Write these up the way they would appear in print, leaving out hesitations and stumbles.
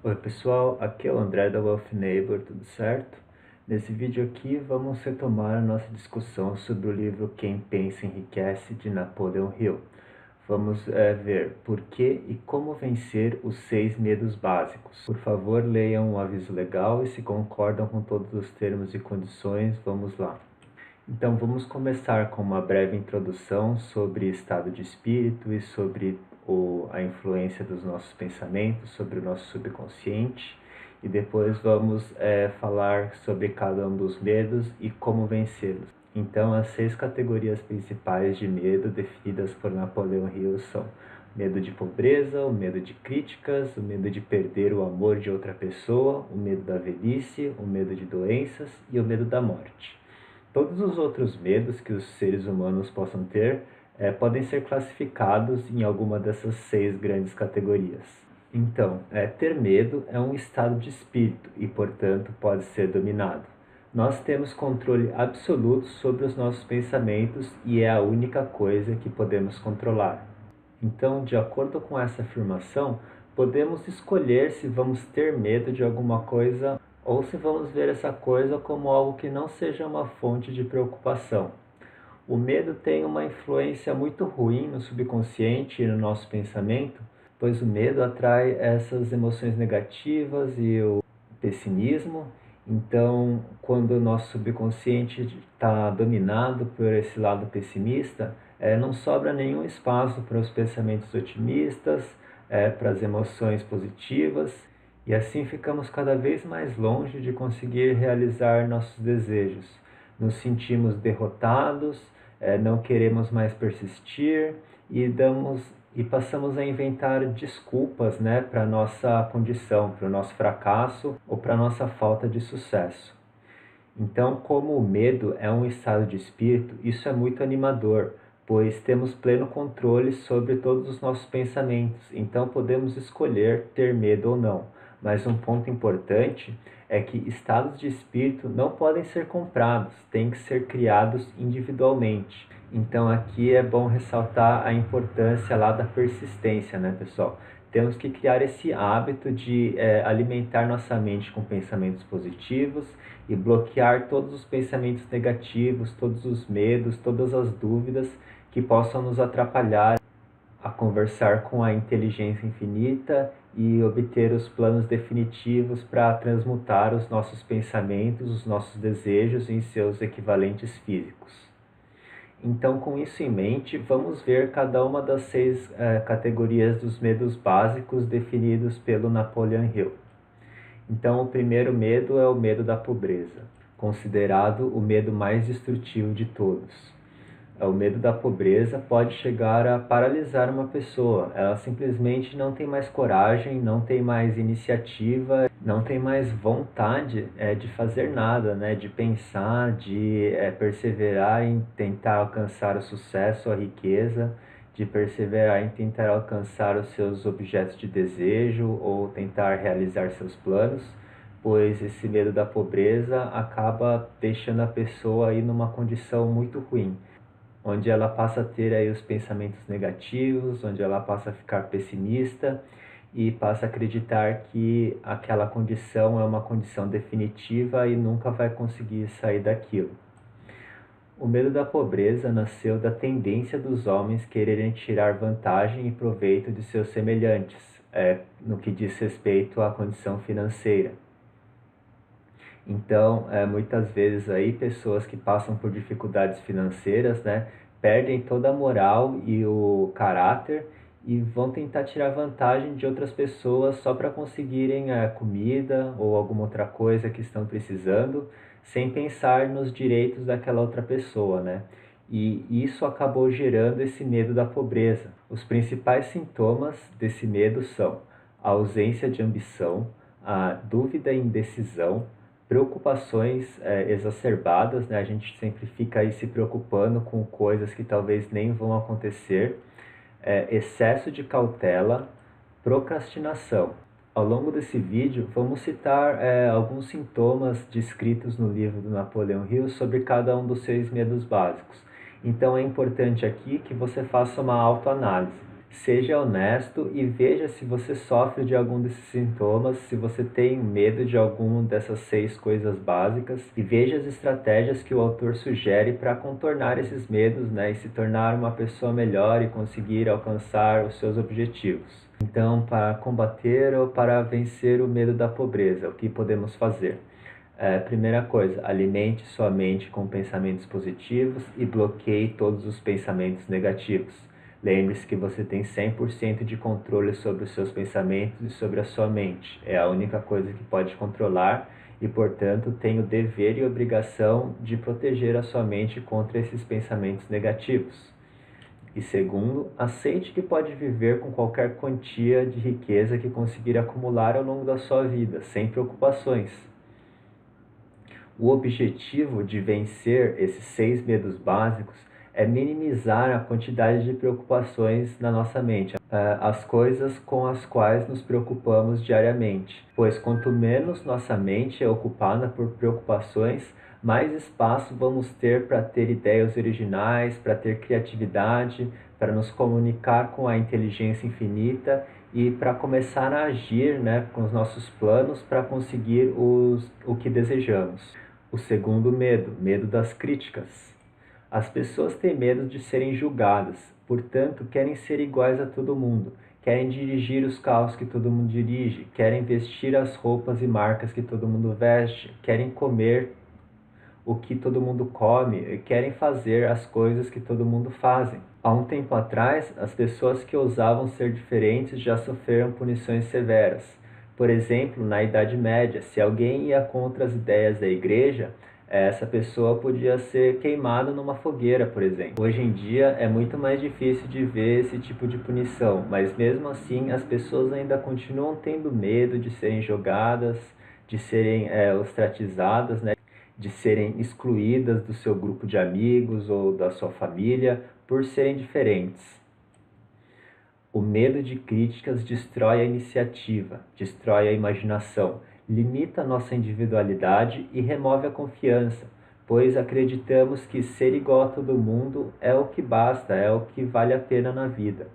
Oi pessoal, aqui é o André da Wealth Neighbor, tudo certo? Nesse vídeo aqui vamos retomar a nossa discussão sobre o livro Quem Pensa Enriquece, de Napoleon Hill. Vamos ver por que e como vencer os 6 medos básicos. Por favor, leiam o aviso legal e se concordam com todos os termos e condições, vamos lá. Então vamos começar com uma breve introdução sobre estado de espírito e sobre a influência dos nossos pensamentos, sobre o nosso subconsciente, e depois vamos falar sobre cada um dos medos e como vencê-los. Então as 6 categorias principais de medo definidas por Napoleon Hill são: medo de pobreza, o medo de críticas, o medo de perder o amor de outra pessoa, o medo da velhice, o medo de doenças e o medo da morte. Todos os outros medos que os seres humanos possam ter podem ser classificados em alguma dessas 6 grandes categorias. Então, ter medo é um estado de espírito e, portanto, pode ser dominado. Nós temos controle absoluto sobre os nossos pensamentos e é a única coisa que podemos controlar. Então, de acordo com essa afirmação, podemos escolher se vamos ter medo de alguma coisa ou se vamos ver essa coisa como algo que não seja uma fonte de preocupação. O medo tem uma influência muito ruim no subconsciente e no nosso pensamento, pois o medo atrai essas emoções negativas e o pessimismo. Então, quando o nosso subconsciente está dominado por esse lado pessimista, não sobra nenhum espaço para os pensamentos otimistas, para as emoções positivas, e assim ficamos cada vez mais longe de conseguir realizar nossos desejos. Nos sentimos derrotados, não queremos mais persistir e passamos a inventar desculpas, né, para a nossa condição, para o nosso fracasso ou para a nossa falta de sucesso. Então, como o medo é um estado de espírito, isso é muito animador, pois temos pleno controle sobre todos os nossos pensamentos, então podemos escolher ter medo ou não. Mas um ponto importante é que estados de espírito não podem ser comprados, têm que ser criados individualmente. Então aqui é bom ressaltar a importância lá da persistência, né, pessoal? Temos que criar esse hábito de alimentar nossa mente com pensamentos positivos e bloquear todos os pensamentos negativos, todos os medos, todas as dúvidas que possam nos atrapalhar a conversar com a inteligência infinita e obter os planos definitivos para transmutar os nossos pensamentos, os nossos desejos em seus equivalentes físicos. Então, com isso em mente, vamos ver cada uma das 6 categorias dos medos básicos definidos pelo Napoleon Hill. Então, o primeiro medo é o medo da pobreza, considerado o medo mais destrutivo de todos. O medo da pobreza pode chegar a paralisar uma pessoa. Ela simplesmente não tem mais coragem, não tem mais iniciativa, não tem mais vontade de fazer nada, né? De pensar, de perseverar em tentar alcançar o sucesso, a riqueza, de perseverar em tentar alcançar os seus objetos de desejo ou tentar realizar seus planos, pois esse medo da pobreza acaba deixando a pessoa aí numa condição muito ruim, onde ela passa a ter aí os pensamentos negativos, onde ela passa a ficar pessimista e passa a acreditar que aquela condição é uma condição definitiva e nunca vai conseguir sair daquilo. O medo da pobreza nasceu da tendência dos homens quererem tirar vantagem e proveito de seus semelhantes, no que diz respeito à condição financeira. Então, muitas vezes aí pessoas que passam por dificuldades financeiras, né, perdem toda a moral e o caráter e vão tentar tirar vantagem de outras pessoas só para conseguirem comida ou alguma outra coisa que estão precisando, sem pensar nos direitos daquela outra pessoa, né? E isso acabou gerando esse medo da pobreza. Os principais sintomas desse medo são a ausência de ambição, a dúvida e indecisão, preocupações exacerbadas, né? A gente sempre fica aí se preocupando com coisas que talvez nem vão acontecer, excesso de cautela, procrastinação. Ao longo desse vídeo, vamos citar alguns sintomas descritos no livro do Napoleon Hill sobre cada um dos 6 medos básicos. Então é importante aqui que você faça uma autoanálise. Seja honesto e veja se você sofre de algum desses sintomas, se você tem medo de alguma dessas 6 coisas básicas, e veja as estratégias que o autor sugere para contornar esses medos, né, e se tornar uma pessoa melhor e conseguir alcançar os seus objetivos. Então, para combater ou para vencer o medo da pobreza, o que podemos fazer? Primeira coisa, alimente sua mente com pensamentos positivos e bloqueie todos os pensamentos negativos. Lembre-se que você tem 100% de controle sobre os seus pensamentos e sobre a sua mente. É a única coisa que pode controlar e, portanto, tem o dever e obrigação de proteger a sua mente contra esses pensamentos negativos. E segundo, aceite que pode viver com qualquer quantia de riqueza que conseguir acumular ao longo da sua vida, sem preocupações. O objetivo de vencer esses 6 medos básicos é minimizar a quantidade de preocupações na nossa mente, as coisas com as quais nos preocupamos diariamente, pois quanto menos nossa mente é ocupada por preocupações, mais espaço vamos ter para ter ideias originais, para ter criatividade, para nos comunicar com a inteligência infinita e para começar a agir, né, com os nossos planos para conseguir o que desejamos. O segundo medo, medo das críticas. As pessoas têm medo de serem julgadas, portanto, querem ser iguais a todo mundo, querem dirigir os carros que todo mundo dirige, querem vestir as roupas e marcas que todo mundo veste, querem comer o que todo mundo come e querem fazer as coisas que todo mundo fazem. Há um tempo atrás, as pessoas que ousavam ser diferentes já sofreram punições severas. Por exemplo, na Idade Média, se alguém ia contra as ideias da igreja, essa pessoa podia ser queimada numa fogueira, por exemplo. Hoje em dia é muito mais difícil de ver esse tipo de punição, mas mesmo assim as pessoas ainda continuam tendo medo de serem jogadas, de serem ostracizadas, né? De serem excluídas do seu grupo de amigos ou da sua família por serem diferentes. O medo de críticas destrói a iniciativa, destrói a imaginação, limita a nossa individualidade e remove a confiança, pois acreditamos que ser igual a todo mundo é o que basta, é o que vale a pena na vida.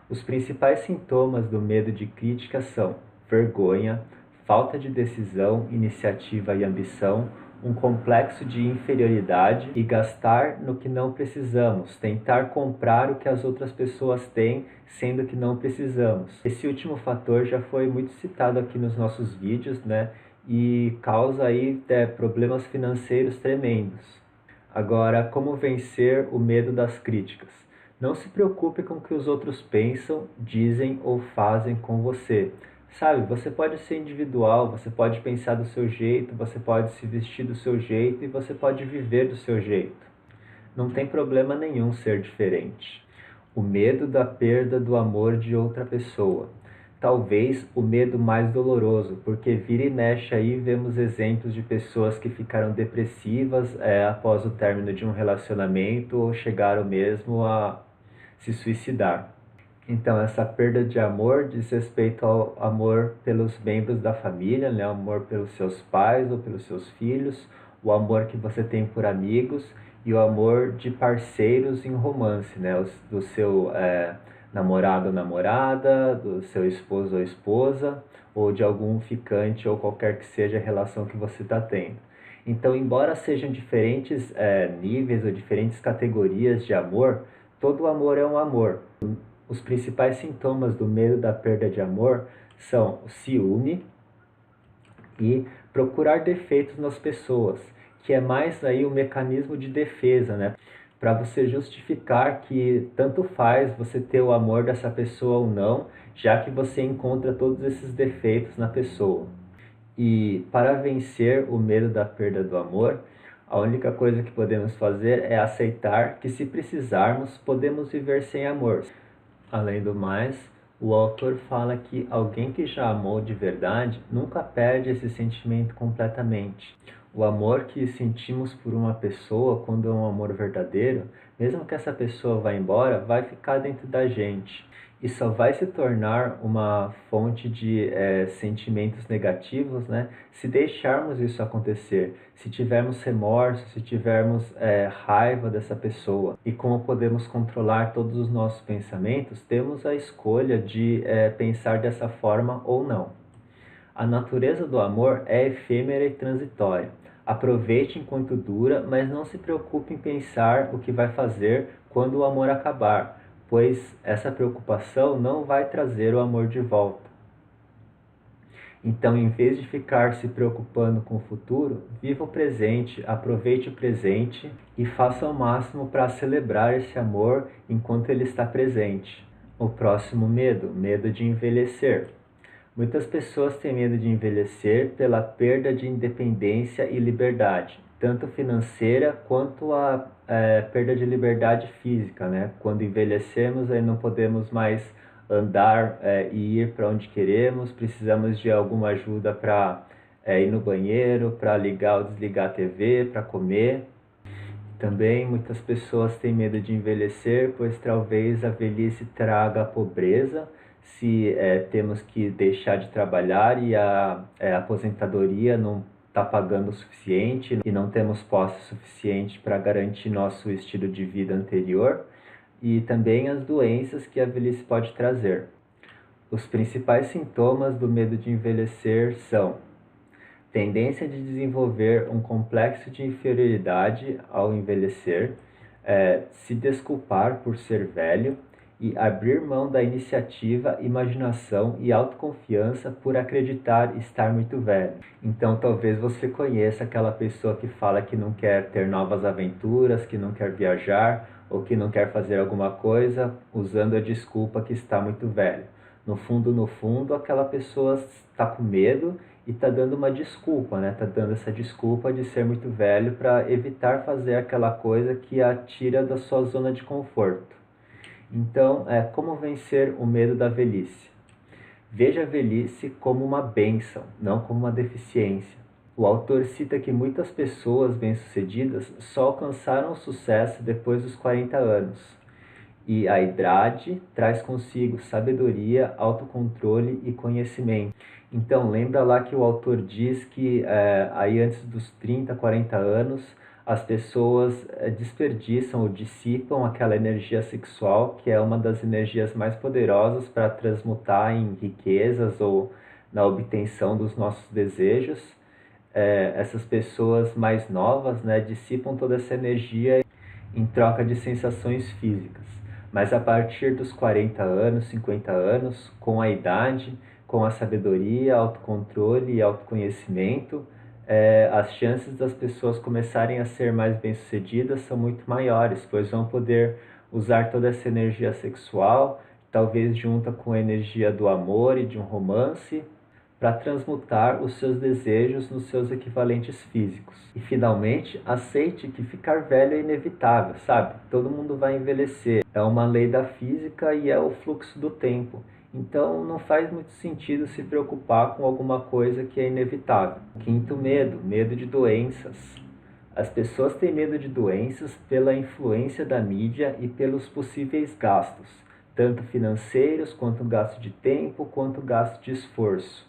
Os principais sintomas do medo de crítica são vergonha, falta de decisão, iniciativa e ambição, um complexo de inferioridade e gastar no que não precisamos, tentar comprar o que as outras pessoas têm, sendo que não precisamos. Esse último fator já foi muito citado aqui nos nossos vídeos, né? E causa aí problemas financeiros tremendos. Agora, como vencer o medo das críticas? Não se preocupe com o que os outros pensam, dizem ou fazem com você. Sabe, você pode ser individual, você pode pensar do seu jeito, você pode se vestir do seu jeito e você pode viver do seu jeito. Não tem problema nenhum ser diferente. O medo da perda do amor de outra pessoa. Talvez o medo mais doloroso, porque vira e mexe aí vemos exemplos de pessoas que ficaram depressivas após o término de um relacionamento ou chegaram mesmo a se suicidar. Então, essa perda de amor diz respeito ao amor pelos membros da família, né? O amor pelos seus pais ou pelos seus filhos, o amor que você tem por amigos e o amor de parceiros em romance, né? Do seu namorado ou namorada, do seu esposo ou esposa, ou de algum ficante ou qualquer que seja a relação que você está tendo. Então, embora sejam diferentes níveis ou diferentes categorias de amor, todo amor é um amor. Os principais sintomas do medo da perda de amor são o ciúme e procurar defeitos nas pessoas, que é mais aí um mecanismo de defesa, né? Para você justificar que tanto faz você ter o amor dessa pessoa ou não, já que você encontra todos esses defeitos na pessoa. E para vencer o medo da perda do amor, a única coisa que podemos fazer é aceitar que, se precisarmos, podemos viver sem amor. Além do mais, o autor fala que alguém que já amou de verdade nunca perde esse sentimento completamente. O amor que sentimos por uma pessoa, quando é um amor verdadeiro, mesmo que essa pessoa vá embora, vai ficar dentro da gente. e só vai se tornar uma fonte de sentimentos negativos, né, se deixarmos isso acontecer, se tivermos remorso, se tivermos raiva dessa pessoa. E como podemos controlar todos os nossos pensamentos, temos a escolha de pensar dessa forma ou não. A natureza do amor é efêmera e transitória. Aproveite enquanto dura, mas não se preocupe em pensar o que vai fazer quando o amor acabar, pois essa preocupação não vai trazer o amor de volta. Então, em vez de ficar se preocupando com o futuro, viva o presente, aproveite o presente e faça o máximo para celebrar esse amor enquanto ele está presente. O próximo medo, medo de envelhecer. Muitas pessoas têm medo de envelhecer pela perda de independência e liberdade, tanto financeira quanto a perda de liberdade física, né? Quando envelhecemos, aí não podemos mais andar e ir para onde queremos, precisamos de alguma ajuda para ir no banheiro, para ligar ou desligar a TV, para comer. Também muitas pessoas têm medo de envelhecer, pois talvez a velhice traga a pobreza, se temos que deixar de trabalhar e a aposentadoria não está pagando o suficiente e não temos posse suficiente para garantir nosso estilo de vida anterior, e também as doenças que a velhice pode trazer. Os principais sintomas do medo de envelhecer são tendência de desenvolver um complexo de inferioridade ao envelhecer, se desculpar por ser velho e abrir mão da iniciativa, imaginação e autoconfiança por acreditar estar muito velho. Então talvez você conheça aquela pessoa que fala que não quer ter novas aventuras, que não quer viajar ou que não quer fazer alguma coisa usando a desculpa que está muito velho. No fundo, aquela pessoa está com medo e está dando uma desculpa, né? Está dando essa desculpa de ser muito velho para evitar fazer aquela coisa que a tira da sua zona de conforto. Então, como vencer o medo da velhice? Veja a velhice como uma bênção, não como uma deficiência. O autor cita que muitas pessoas bem-sucedidas só alcançaram o sucesso depois dos 40 anos. E a idade traz consigo sabedoria, autocontrole e conhecimento. Então, lembra lá que o autor diz que aí antes dos 30, 40 anos, as pessoas desperdiçam ou dissipam aquela energia sexual, que é uma das energias mais poderosas para transmutar em riquezas ou na obtenção dos nossos desejos. Essas pessoas mais novas, né, dissipam toda essa energia em troca de sensações físicas. Mas a partir dos 40 anos, 50 anos, com a idade, com a sabedoria, autocontrole e autoconhecimento, as chances das pessoas começarem a ser mais bem-sucedidas são muito maiores, pois vão poder usar toda essa energia sexual, talvez junta com a energia do amor e de um romance, para transmutar os seus desejos nos seus equivalentes físicos. E finalmente, aceite que ficar velho é inevitável, sabe? Todo mundo vai envelhecer. É uma lei da física e é o fluxo do tempo. Então não faz muito sentido se preocupar com alguma coisa que é inevitável. Quinto medo, medo de doenças. As pessoas têm medo de doenças pela influência da mídia e pelos possíveis gastos, tanto financeiros quanto gasto de tempo, quanto gasto de esforço.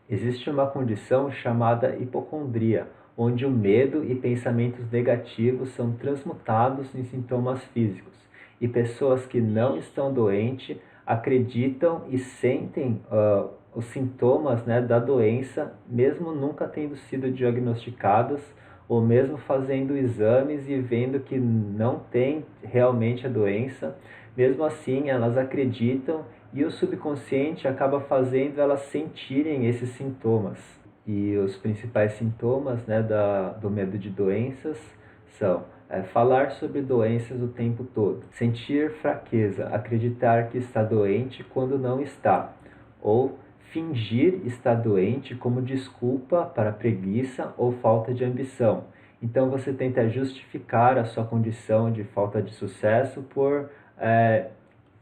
Existe uma condição chamada hipocondria, onde o medo e pensamentos negativos são transmutados em sintomas físicos, e pessoas que não estão doentes acreditam e sentem os sintomas, né, da doença, mesmo nunca tendo sido diagnosticadas, ou mesmo fazendo exames e vendo que não tem realmente a doença. Mesmo assim, elas acreditam e o subconsciente acaba fazendo elas sentirem esses sintomas. E os principais sintomas, né, do medo de doenças são falar sobre doenças o tempo todo, sentir fraqueza, acreditar que está doente quando não está, ou fingir estar doente como desculpa para preguiça ou falta de ambição. Então você tenta justificar a sua condição de falta de sucesso por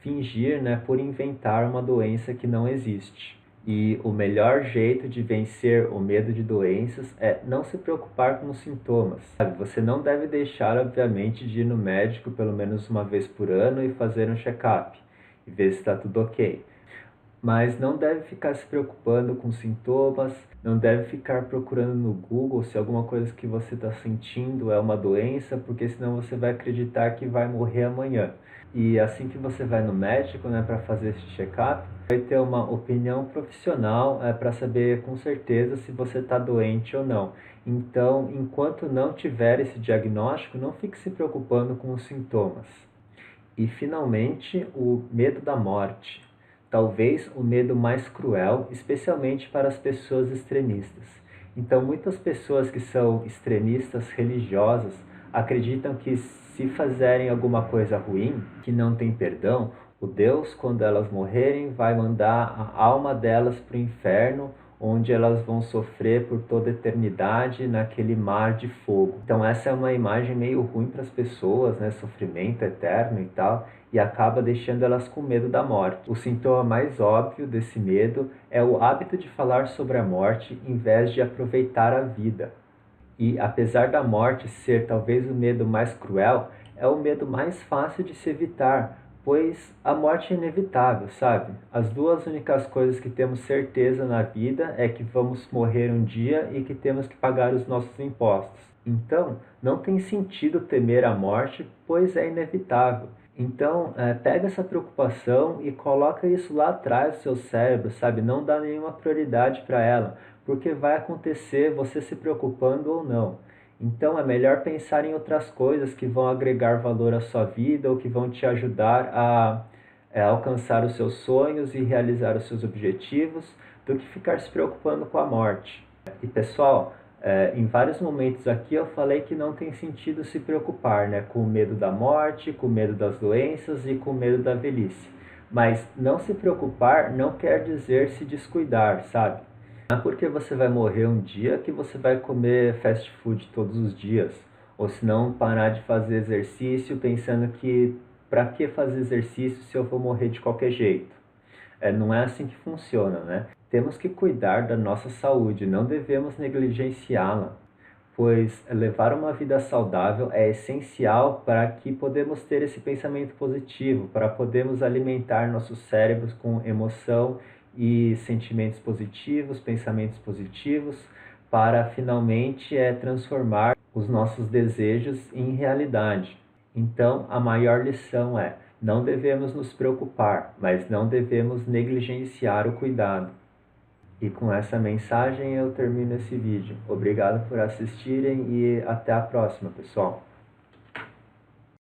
fingir, né, por inventar uma doença que não existe. E o melhor jeito de vencer o medo de doenças é não se preocupar com os sintomas. Você não deve deixar, obviamente, de ir no médico pelo menos uma vez por ano e fazer um check-up. e ver se está tudo ok. Mas não deve ficar se preocupando com sintomas, não deve ficar procurando no Google se alguma coisa que você está sentindo é uma doença, porque senão você vai acreditar que vai morrer amanhã. E assim que você vai no médico, né, para fazer esse check-up, vai ter uma opinião profissional para saber com certeza se você está doente ou não. Então, enquanto não tiver esse diagnóstico, não fique se preocupando com os sintomas. E finalmente, o medo da morte. Talvez o medo mais cruel, especialmente para as pessoas extremistas. Então, muitas pessoas que são extremistas religiosas acreditam que se fizerem alguma coisa ruim, que não tem perdão, o Deus, quando elas morrerem, vai mandar a alma delas para o inferno, onde elas vão sofrer por toda a eternidade naquele mar de fogo. Então essa é uma imagem meio ruim para as pessoas, né? Sofrimento eterno e tal, e acaba deixando elas com medo da morte. O sintoma mais óbvio desse medo é o hábito de falar sobre a morte em vez de aproveitar a vida. E apesar da morte ser talvez o medo mais cruel, é o medo mais fácil de se evitar, pois a morte é inevitável, sabe? As duas únicas coisas que temos certeza na vida é que vamos morrer um dia e que temos que pagar os nossos impostos. Então, não tem sentido temer a morte, pois é inevitável. Então, pega essa preocupação e coloca isso lá atrás do seu cérebro, sabe? Não dá nenhuma prioridade para ela, porque vai acontecer você se preocupando ou não. Então, é melhor pensar em outras coisas que vão agregar valor à sua vida ou que vão te ajudar a alcançar os seus sonhos e realizar os seus objetivos, do que ficar se preocupando com a morte. E pessoal, em vários momentos aqui eu falei que não tem sentido se preocupar, né, com o medo da morte, com o medo das doenças e com o medo da velhice. Mas não se preocupar não quer dizer se descuidar, sabe? Não é porque você vai morrer um dia que você vai comer fast food todos os dias, ou se não parar de fazer exercício pensando que para que fazer exercício se eu vou morrer de qualquer jeito. Não é assim que funciona, né? Temos que cuidar da nossa saúde, não devemos negligenciá-la, pois levar uma vida saudável é essencial para que podemos ter esse pensamento positivo, para podermos alimentar nossos cérebros com emoção e sentimentos positivos, pensamentos positivos, para finalmente transformar os nossos desejos em realidade. Então, a maior lição é: não devemos nos preocupar, mas não devemos negligenciar o cuidado. E com essa mensagem eu termino esse vídeo. Obrigado por assistirem e até a próxima, pessoal.